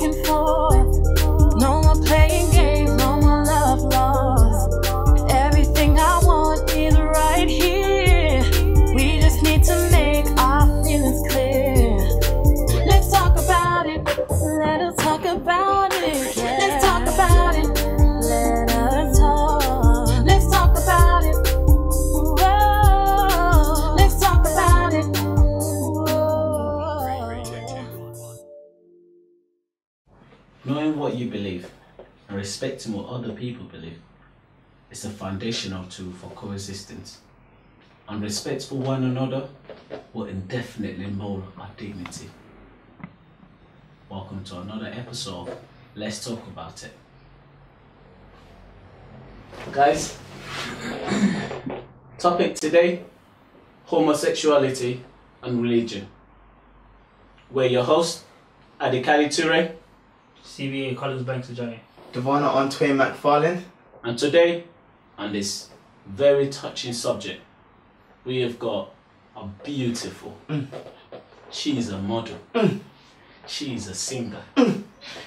and forth. No more playing games, no more love lost. Everything I want is right here. We just need to make our feelings clear. Let's talk about it. Let us talk about it. Let's talk about it. Let us talk. Let's talk about it. Whoa. Let's talk about it. Knowing what you believe and respecting what other people believe is a foundational tool for coexistence, and respect for one another will indefinitely mold our dignity. Welcome to another episode of Let's Talk About It. Guys, topic today, homosexuality and religion. We're your hosts, Adikali Ture, CBA Collins Banks Ajay. Devana Antwain McFarlane. and today, on this very touching subject, we have got a beautiful, she's a model, she's a singer,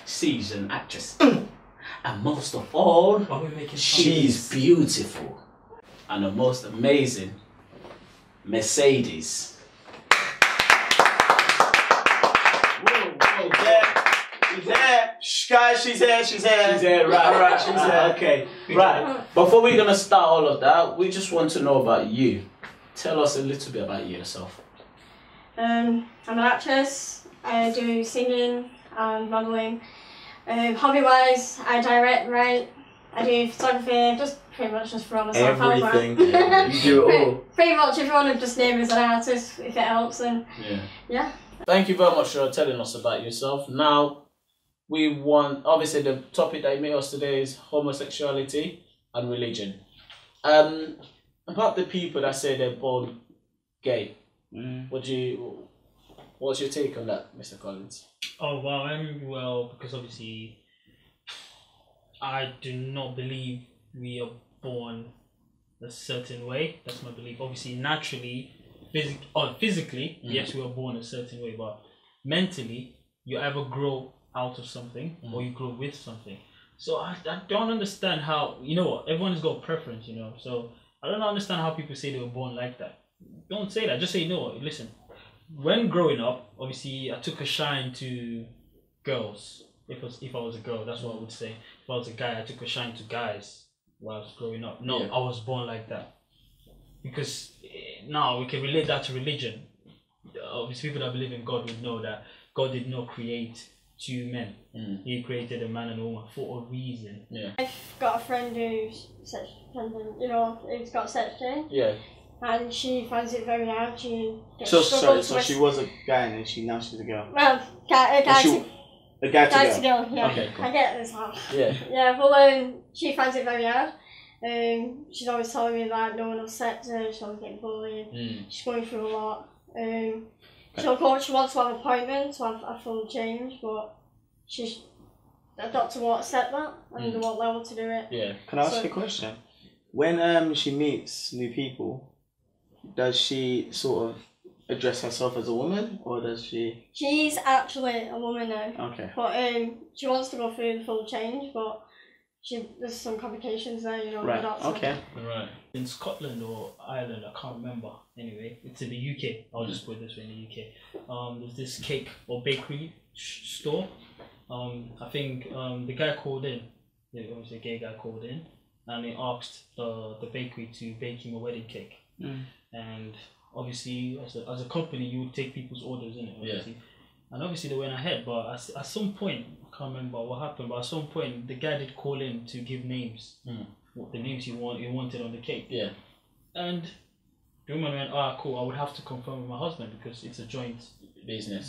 she's an actress, and most of all, she's beautiful, and the most amazing Mercedes. She's there. Shh, guys, she's here. She's there, right, she's there. Okay, right. Before we're gonna start all of that, we just want to know about you. Tell us a little bit about yourself. I'm an actress. I do singing and modelling. Hobby-wise, I direct, write. I do photography. Just pretty much just for myself. Everything. You do it all. Pretty much if you want to just name me as an artist, if it helps, then yeah. Thank you very much for telling us about yourself. Now, we want, obviously the topic that you made us today is homosexuality and religion. About the people that say they're born gay, what's your take on that, Mr. Collins? Oh wow, well, because obviously I do not believe we are born a certain way. That's my belief. Obviously, naturally, physically, yes, we are born a certain way, but mentally, you either grow out of something or you grow with something. So I don't understand how, you know what, everyone's got a preference, you know, so I don't understand how people say they were born like that. Don't say that, just say, no, listen, when growing up, obviously I took a shine to girls. If I was a girl, that's what I would say. If I was a guy, I took a shine to guys while I was growing up. No, I was born like that. Because now we can relate that to religion. Obviously, people that believe in God would know that God did not create two men. He created a man and a woman for a reason. Yeah. I've got a friend who's who's got sex change. Yeah. And she finds it very hard. She gets So she was a guy and then now she's a girl. Well, a guy to girl. Yeah. Okay, cool. I get this now. Yeah. Yeah, well, she finds it very hard. She's always telling me that no one will accept her, she's always getting bullied, she's going through a lot. She wants to have an appointment to have a full change, but a doctor won't accept that and they won't allow her to do it. Yeah. Can I ask you a question? When she meets new people, does she sort of address herself as a woman, or does she? She's actually a woman now. Okay. But she wants to go through the full change, but there's some complications there, you know. Right. The doctor. Okay. Right. In Scotland or Ireland, I can't remember. Anyway, it's in the UK. I'll just put it this way, in the UK. There's this cake or bakery store. I think the guy called in. It was a gay guy called in, and he asked the bakery to bake him a wedding cake. And obviously, as a company, you would take people's orders, innit? Obviously. Yeah. And obviously they went ahead, but at some point, I can't remember what happened, but at some point the guy did call in to give names, what the names he wanted on the cake. Yeah. And the woman went, cool, I would have to confirm with my husband because it's a joint business,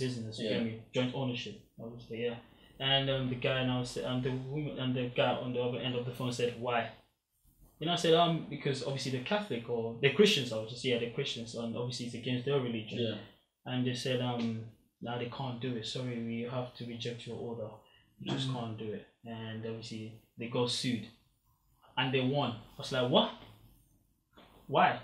joint ownership, obviously, yeah. And the guy now said, and the woman and the guy on the other end of the phone said, why? And I said, because obviously they're Catholic or they're Christians, they're Christians, and obviously it's against their religion. Yeah. And they said, now they can't do it. Sorry, we have to reject your order. You just can't do it. And obviously they got sued, and they won. I was like, what? Why?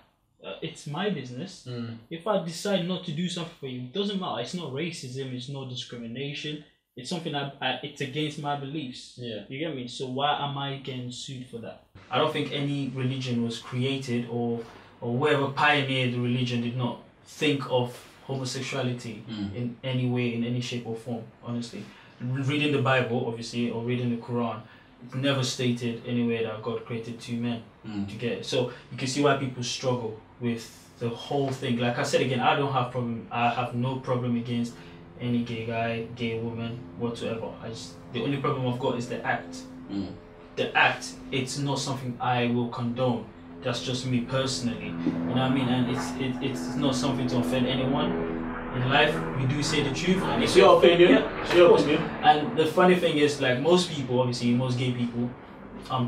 It's my business. If I decide not to do something for you, it doesn't matter. It's not racism. It's not discrimination. It's something it's against my beliefs. Yeah. You get me? So why am I getting sued for that? I don't think any religion was created or whoever pioneered the religion did not think of homosexuality in any way, in any shape or form, honestly. Reading the Bible, obviously, or reading the Quran, it never stated anywhere that God created two men to get it. So you can see why people struggle with the whole thing. Like I said again, I have no problem against any gay guy, gay woman, whatsoever. The only problem I've got is the act. The act, it's not something I will condone. That's just me personally. You know what I mean? And it's not something to offend anyone. In life, we do say the truth. And it's your opinion. Yeah, it's your opinion. And the funny thing is, like most people, obviously, most gay people,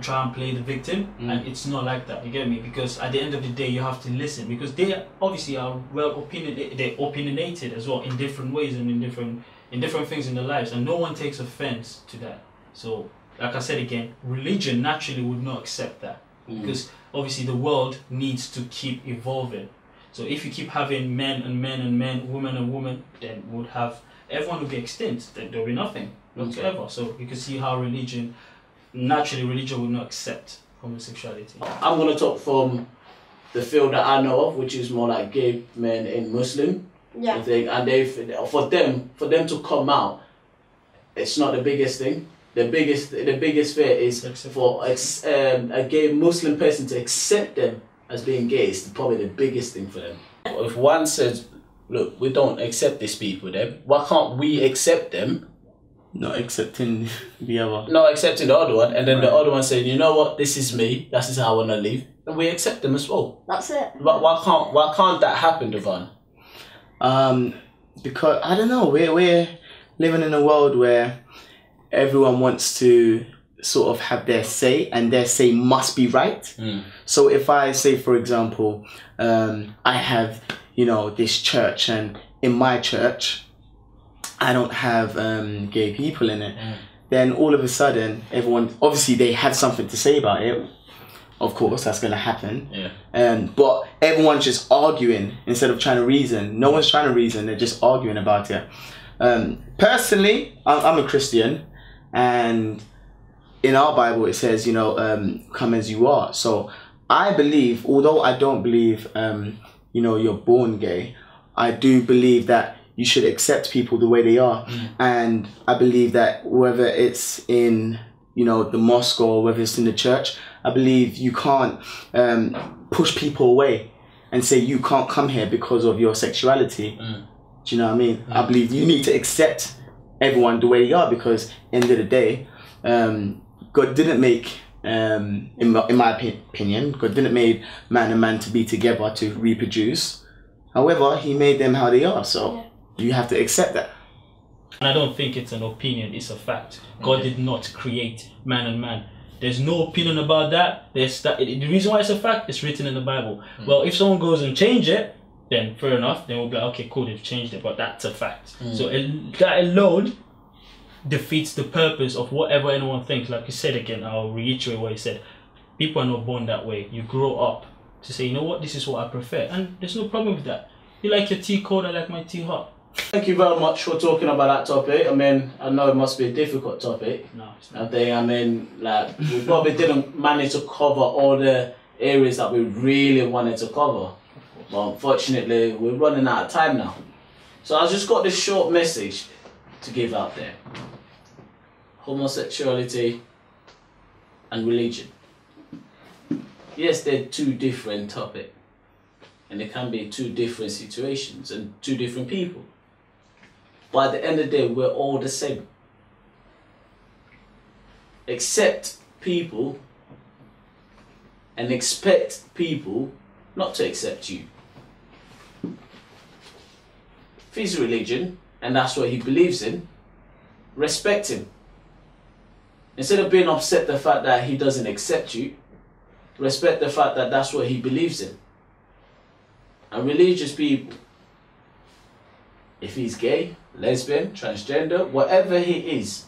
try and play the victim, and it's not like that. You get me? Because at the end of the day, you have to listen, because they obviously are they're opinionated as well in different ways and in different things in their lives, and no one takes offense to that. So, like I said again, religion naturally would not accept that, because obviously the world needs to keep evolving. So if you keep having men and men and men, women and women, then everyone would be extinct. Then there'll be nothing whatsoever. Okay. So you can see how religion would not accept homosexuality. I'm going to talk from the field that I know of, which is more like gay men in Muslim. Yeah. And for them to come out, it's not the biggest thing. The biggest fear is for a gay Muslim person to accept them as being gay. Is probably the biggest thing for them. If one says, look, we don't accept these people, then why can't we accept them? Not accepting the other. Not accepting the other one, and then the other one saying, you know what, this is me, this is how I want to live, and we accept them as well. That's it. But why can't that happen, Devon? Because I don't know, we're living in a world where everyone wants to sort of have their say, and their say must be right. So if I say, for example, I have, this church, and in my church I don't have gay people in it, then all of a sudden everyone, obviously they have something to say about it. Of course, that's going to happen. Yeah. But everyone's just arguing instead of trying to reason. No one's trying to reason, they're just arguing about it. Personally, I'm a Christian, and in our Bible it says, come as you are. So I believe, although I don't believe, you're born gay, I do believe that you should accept people the way they are. And I believe that whether it's in, the mosque or whether it's in the church, I believe you can't push people away and say you can't come here because of your sexuality. Do you know what I mean? I believe you need to accept everyone the way they are, because end of the day, God didn't make, in my opinion, God didn't make man and man to be together to reproduce. However, he made them how they are, so you have to accept that. And I don't think it's an opinion, it's a fact. God did not create man and man. There's no opinion about that. The reason why it's a fact, it's written in the Bible. Well, if someone goes and change it, then fair enough, then we'll be like, okay, cool, they've changed it, but that's a fact. So that alone defeats the purpose of whatever anyone thinks. Like you said again, I'll reiterate what you said. People are not born that way. You grow up to say, you know what, this is what I prefer. And there's no problem with that. You like your tea cold, I like my tea hot. Thank you very much for talking about that topic. I mean, I know it must be a difficult topic. No, it's not. We probably didn't manage to cover all the areas that we really wanted to cover. But unfortunately, we're running out of time now. So I just got this short message to give out there. Homosexuality and religion. Yes, they're two different topics. And they can be two different situations and two different people. But at the end of the day, we're all the same. Accept people and expect people not to accept you. If he's religion and that's what he believes in, respect him. Instead of being upset the fact that he doesn't accept you, respect the fact that that's what he believes in. And religious people, if he's gay, lesbian, transgender, whatever he is,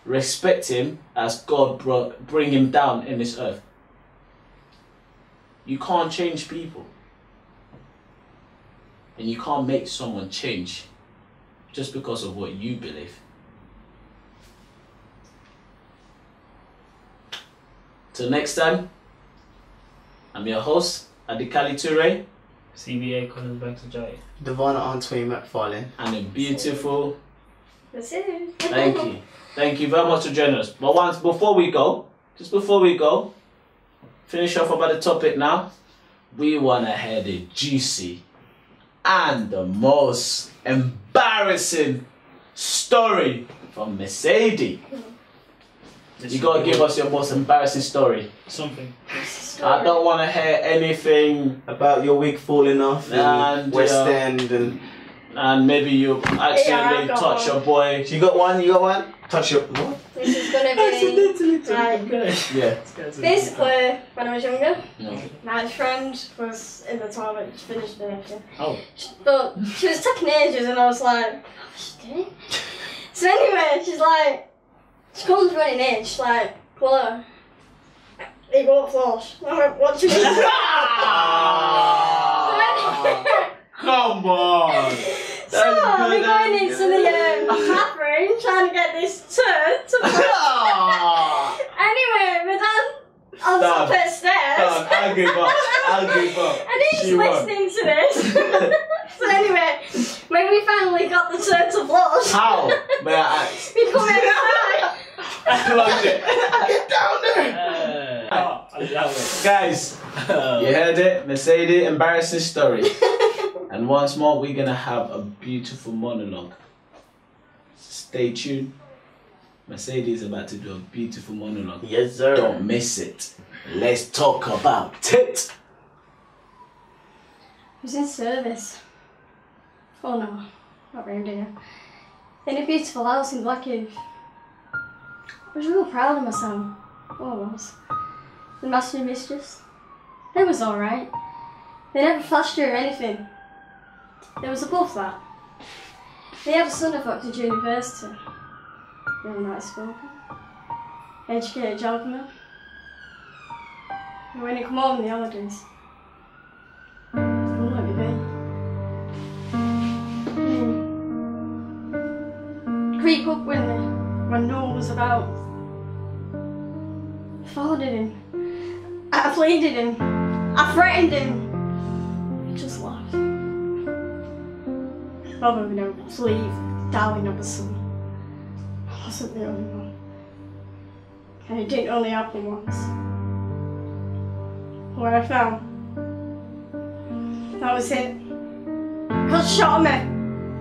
respect him as God bring him down in this earth. You can't change people. And you can't make someone change. just because of what you believe. Till next time, I'm your host, Adikali Toure, CBA Collins Banks Ajay. Devana Antwain McFarlane. and a beautiful. That's it. Thank you very much for joining us. But before we go, finish off about the topic now. We want to hear the juicy and the most embarrassing story from Mercedes. You gotta give us your most embarrassing story. Something. I don't want to hear anything About your wig falling off And, in West End and maybe you accidentally Yeah, touch your boy. You got one? Touch your... What? This is gonna be right. Yeah. Basically, when I was younger, No. my friend was in the toilet, she finished and everything. Oh. But she was taking ages, and I was like, what's she doing? So anyway, she comes running in, she's like, Chloe, you won't flush. I went, what do you mean? Come on. So we're going into the bathroom trying to get this turd to flush. Anyway, we're down on top of the stairs. I'll give up. And he's She won. listening to this. So anyway, when we finally got the turd to flush, How? May I ask? we come inside. Plunge it. Get down there! Guys, you heard it. Mercedes embarrassing story. And once more, we're gonna have a beautiful monologue. Stay tuned. Mercedes is about to do a beautiful monologue. Yes, sir. Don't miss it. Let's talk about it. I was in service. Oh no, not round here. In a beautiful house in Blackheath. I was real proud of myself. Oh, I was. The master and mistress, they was alright. They never flashed you or anything. They was above that. They had a son who got to university. Really nice spoken. Educated gentleman. And when he come home in the holidays, he wouldn't let me be. Creep up with me when no one was about. I followed him. I pleaded him. I threatened him. He just laughed. Probably no sleep, darling of the sun. I wasn't the only one. And it didn't only happen once. When I fell, that was it. God shot me.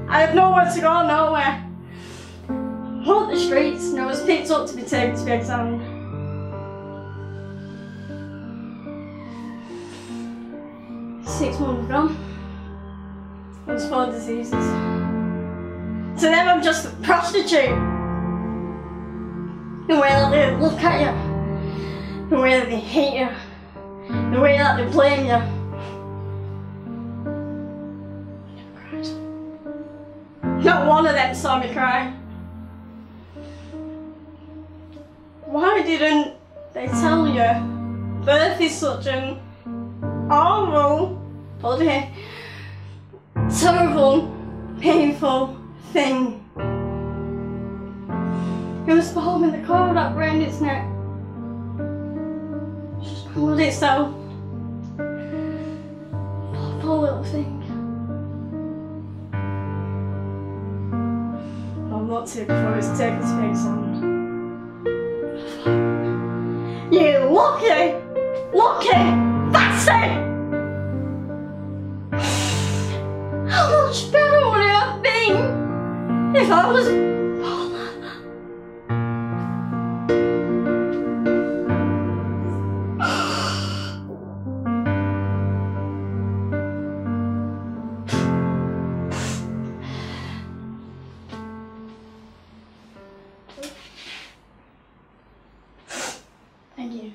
I had nowhere to go, nowhere. I walked the streets and I was picked up to be taken to be examined. Six months gone. I was 4 diseases. To them I'm just a prostitute. The way that they look at you. The way that they hate you. The way that they blame you. I never cried. Not one of them saw me cry. Why didn't they tell you birth is such an horrible, bloody, terrible, painful thing? It was the hole in the cord wrapped around its neck. Strangled itself. Poor little thing. I'll not to before it's taken space on. You lucky bastard! How much better would it have been if I was born like that? Thank you.